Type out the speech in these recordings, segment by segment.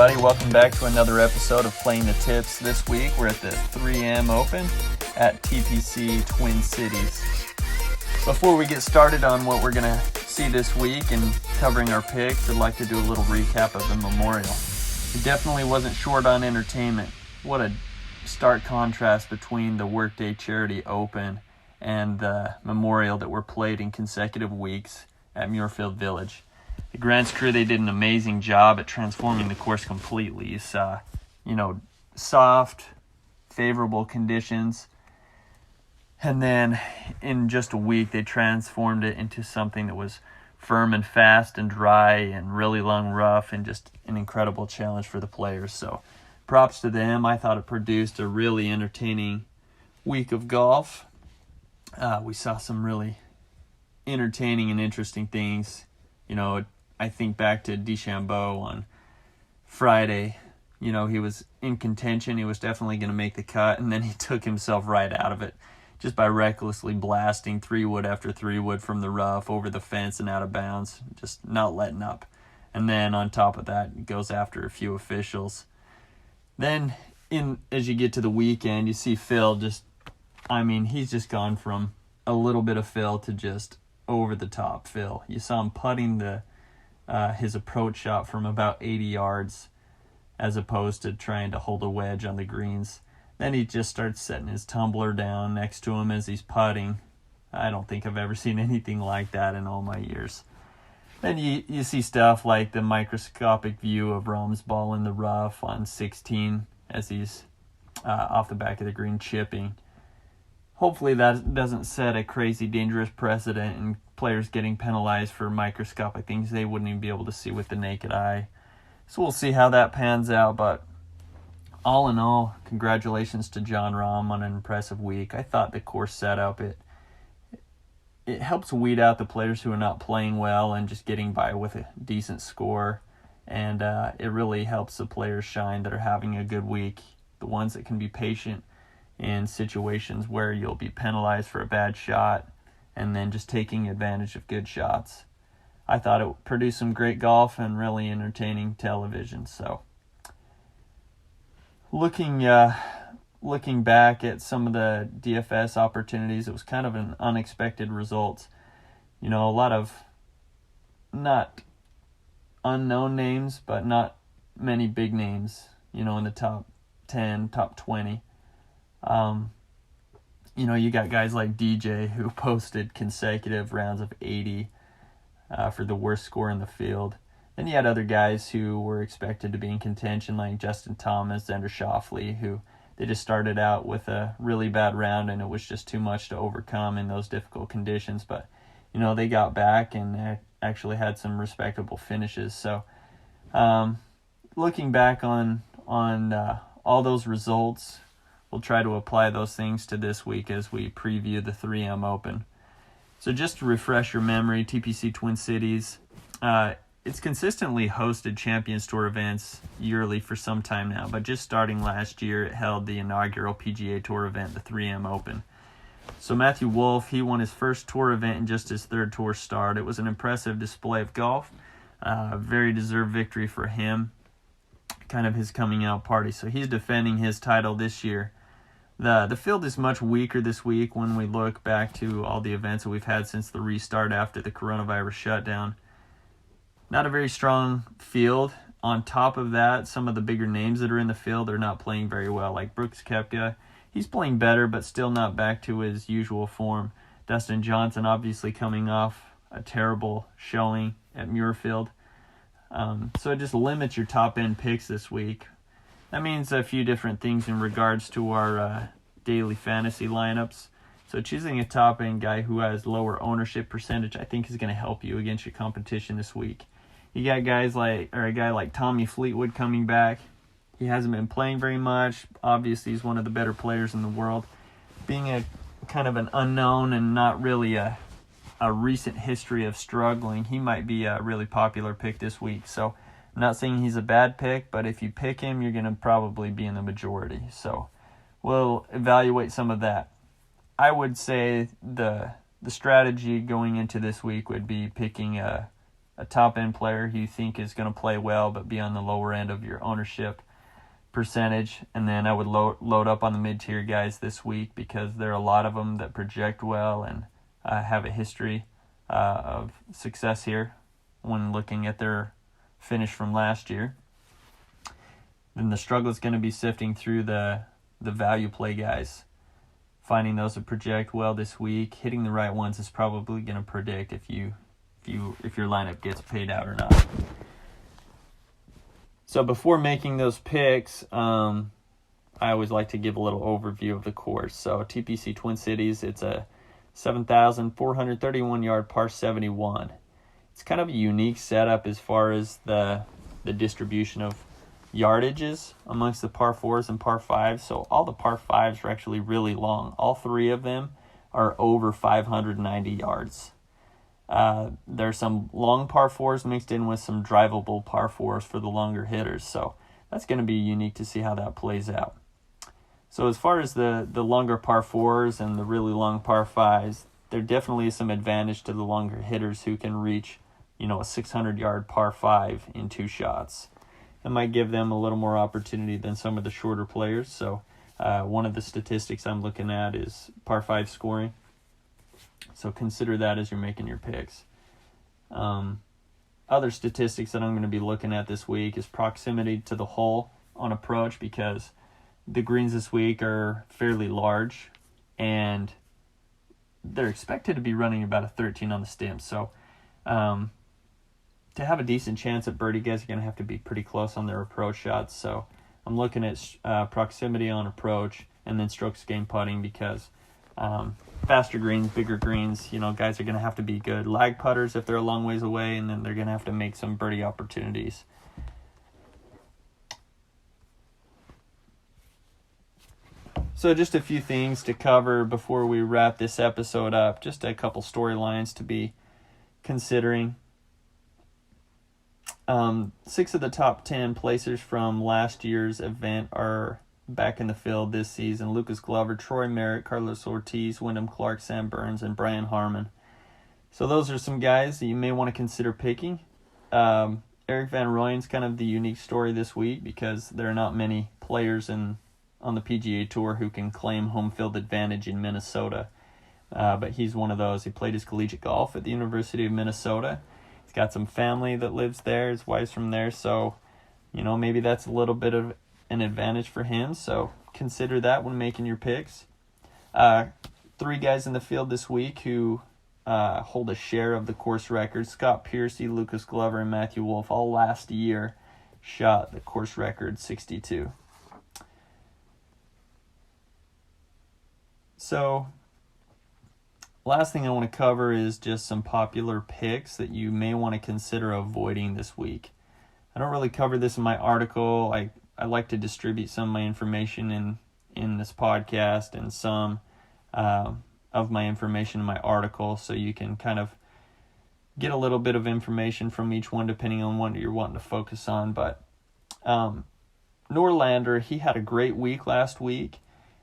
everybody. Welcome back to another episode of Playing the Tips. This week we're at the 3M Open at TPC Twin Cities. Before we get started on what we're going to see this week and covering our picks, I'd like to do a little recap of the Memorial. It definitely wasn't short on entertainment. What a stark contrast between the Workday Charity Open and the Memorial that were played in consecutive weeks at Muirfield Village. The Grants crew, they did an amazing job at transforming the course completely. You saw, soft, favorable conditions. And then in just a week, they transformed it into something that was firm and fast and dry and really long rough and just an incredible challenge for the players. So props to them. I thought it produced a really entertaining week of golf. We saw some really entertaining and interesting things. I think back to DeChambeau on Friday. He was in contention. He was definitely going to make the cut, and then he took himself right out of it just by recklessly blasting 3-wood after 3-wood from the rough over the fence and out of bounds, just not letting up. And then on top of that, he goes after a few officials. Then as you get to the weekend, you see Phil he's just gone from a little bit of Phil to just over the top Phil. You saw him putting his approach shot from about 80 yards as opposed to trying to hold a wedge on the greens. Then he just starts setting his tumbler down next to him as he's putting. I don't think I've ever seen anything like that in all my years. Then you see stuff like the microscopic view of Rahm's ball in the rough on 16 as he's off the back of the green chipping. Hopefully that doesn't set a crazy dangerous precedent and players getting penalized for microscopic things they wouldn't even be able to see with the naked eye. So we'll see how that pans out, but all in all, congratulations to Jon Rahm on an impressive week. I thought the course setup, it helps weed out the players who are not playing well and just getting by with a decent score, and it really helps the players shine that are having a good week, the ones that can be patient in situations where you'll be penalized for a bad shot and then just taking advantage of good shots. I thought it produced some great golf and really entertaining television. So looking back at some of the DFS opportunities, it was kind of an unexpected result. A lot of not unknown names, but not many big names, in the top 10, top 20. You got guys like DJ who posted consecutive rounds of 80 for the worst score in the field. Then you had other guys who were expected to be in contention like Justin Thomas, Xander Schauffele, who they just started out with a really bad round and it was just too much to overcome in those difficult conditions. But, they got back and actually had some respectable finishes. So looking back on all those results, we'll try to apply those things to this week as we preview the 3M Open. So just to refresh your memory, TPC Twin Cities, it's consistently hosted Champions Tour events yearly for some time now, but just starting last year, it held the inaugural PGA Tour event, the 3M Open. So Matthew Wolff, he won his first tour event in just his third tour start. It was an impressive display of golf, very deserved victory for him, kind of his coming out party. So he's defending his title this year. The field is much weaker this week when we look back to all the events that we've had since the restart after the coronavirus shutdown. Not a very strong field. On top of that, some of the bigger names that are in the field are not playing very well, like Brooks Koepka. He's playing better, but still not back to his usual form. Dustin Johnson obviously coming off a terrible showing at Muirfield. So it just limits your top-end picks this week. That means a few different things in regards to our daily fantasy lineups. So choosing a top-end guy who has lower ownership percentage, I think, is going to help you against your competition this week. You got a guy like Tommy Fleetwood coming back. He hasn't been playing very much. Obviously, he's one of the better players in the world. Being a kind of an unknown and not really a recent history of struggling, he might be a really popular pick this week. So I'm not saying he's a bad pick, but if you pick him, you're going to probably be in the majority. So we'll evaluate some of that. I would say the strategy going into this week would be picking a a top-end player who you think is going to play well but be on the lower end of your ownership percentage. And then I would load up on the mid-tier guys this week because there are a lot of them that project well and have a history of success here when looking at their finish from last year. Then the struggle is going to be sifting through the value play guys. Finding those that project well this week, hitting the right ones is probably going to predict if your lineup gets paid out or not. So before making those picks, I always like to give a little overview of the course. So TPC Twin Cities, it's a 7,431 yard par 71. It's kind of a unique setup as far as the distribution of yardages amongst the par 4s and par 5s. So all the par 5s are actually really long. All three of them are over 590 yards. There's some long par 4s mixed in with some drivable par 4s for the longer hitters. So that's going to be unique to see how that plays out. So as far as the longer par 4s and the really long par 5s, there definitely is some advantage to the longer hitters who can reach, a 600-yard par 5 in 2 shots. It might give them a little more opportunity than some of the shorter players. So one of the statistics I'm looking at is par 5 scoring. So consider that as you're making your picks. Other statistics that I'm going to be looking at this week is proximity to the hole on approach, because the greens this week are fairly large and they're expected to be running about a 13 on the stem. So to have a decent chance at birdie, guys are going to have to be pretty close on their approach shots. So I'm looking at proximity on approach and then strokes gained putting, because faster greens, bigger greens, guys are going to have to be good lag putters if they're a long ways away, and then they're going to have to make some birdie opportunities. So just a few things to cover before we wrap this episode up. Just a couple storylines to be considering. 6 of the top 10 placers from last year's event are back in the field this season. Lucas Glover, Troy Merritt, Carlos Ortiz, Wyndham Clark, Sam Burns, and Brian Harmon. So those are some guys that you may want to consider picking. Eric Van Rooyen's kind of the unique story this week, because there are not many players on the PGA Tour who can claim home field advantage in Minnesota. But he's one of those. He played his collegiate golf at the University of Minnesota. He's got some family that lives there. His wife's from there. So, maybe that's a little bit of an advantage for him. So consider that when making your picks. 3 guys in the field this week who hold a share of the course record. Scott Piercy, Lucas Glover, and Matthew Wolff all last year shot the course record 62. So last thing I want to cover is just some popular picks that you may want to consider avoiding this week. I don't really cover this in my article. I like to distribute some of my information in this podcast and some of my information in my article, so you can kind of get a little bit of information from each one depending on what you're wanting to focus on. But Norlander, he had a great week last week.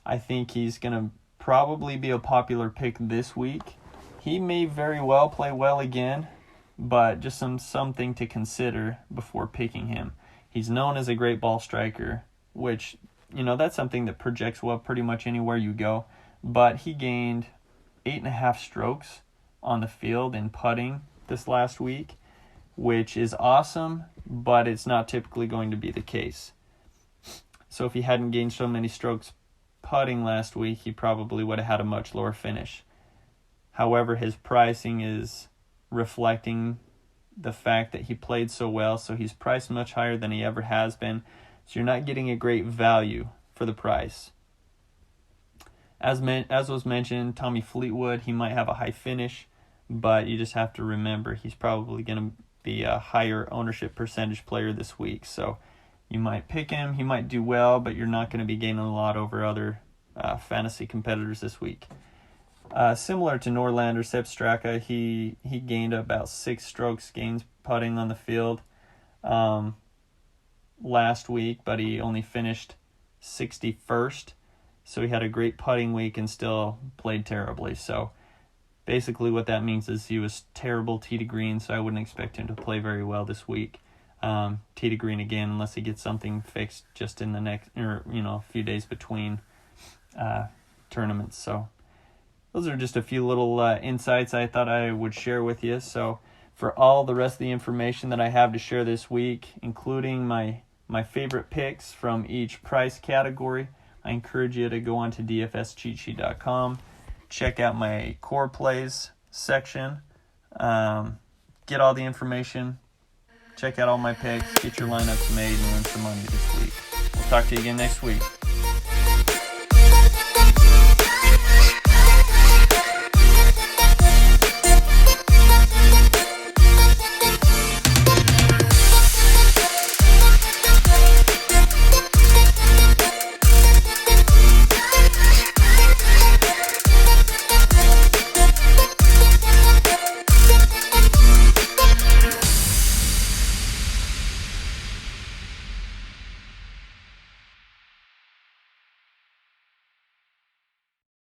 I think he's going to probably be a popular pick this week. He may very well play well again, but just something to consider before picking him. He's known as a great ball striker, which, that's something that projects well pretty much anywhere you go. But he gained 8.5 strokes on the field in putting this last week, which is awesome, but it's not typically going to be the case. So if he hadn't gained so many strokes putting last week, he probably would have had a much lower finish. However, his pricing is reflecting the fact that he played so well, so he's priced much higher than he ever has been. So you're not getting a great value for the price. As was mentioned, Tommy Fleetwood, he might have a high finish, but you just have to remember he's probably going to be a higher ownership percentage player this week. So you might pick him, he might do well, but you're not going to be gaining a lot over other fantasy competitors this week. Similar to Norlander, Sepp Straka, he gained about 6 strokes gains putting on the field last week, but he only finished 61st. So he had a great putting week and still played terribly. So basically what that means is he was terrible tee to green, so I wouldn't expect him to play very well this week. Tee to green again, unless he gets something fixed just in the next, or a few days between tournaments. So those are just a few little insights I thought I would share with you. So for all the rest of the information that I have to share this week, including my favorite picks from each price category, I encourage you to go on to dfscheatsheet.com, check out my core plays section, get all the information, check out all my picks, get your lineups made, and win some money this week. We'll talk to you again next week.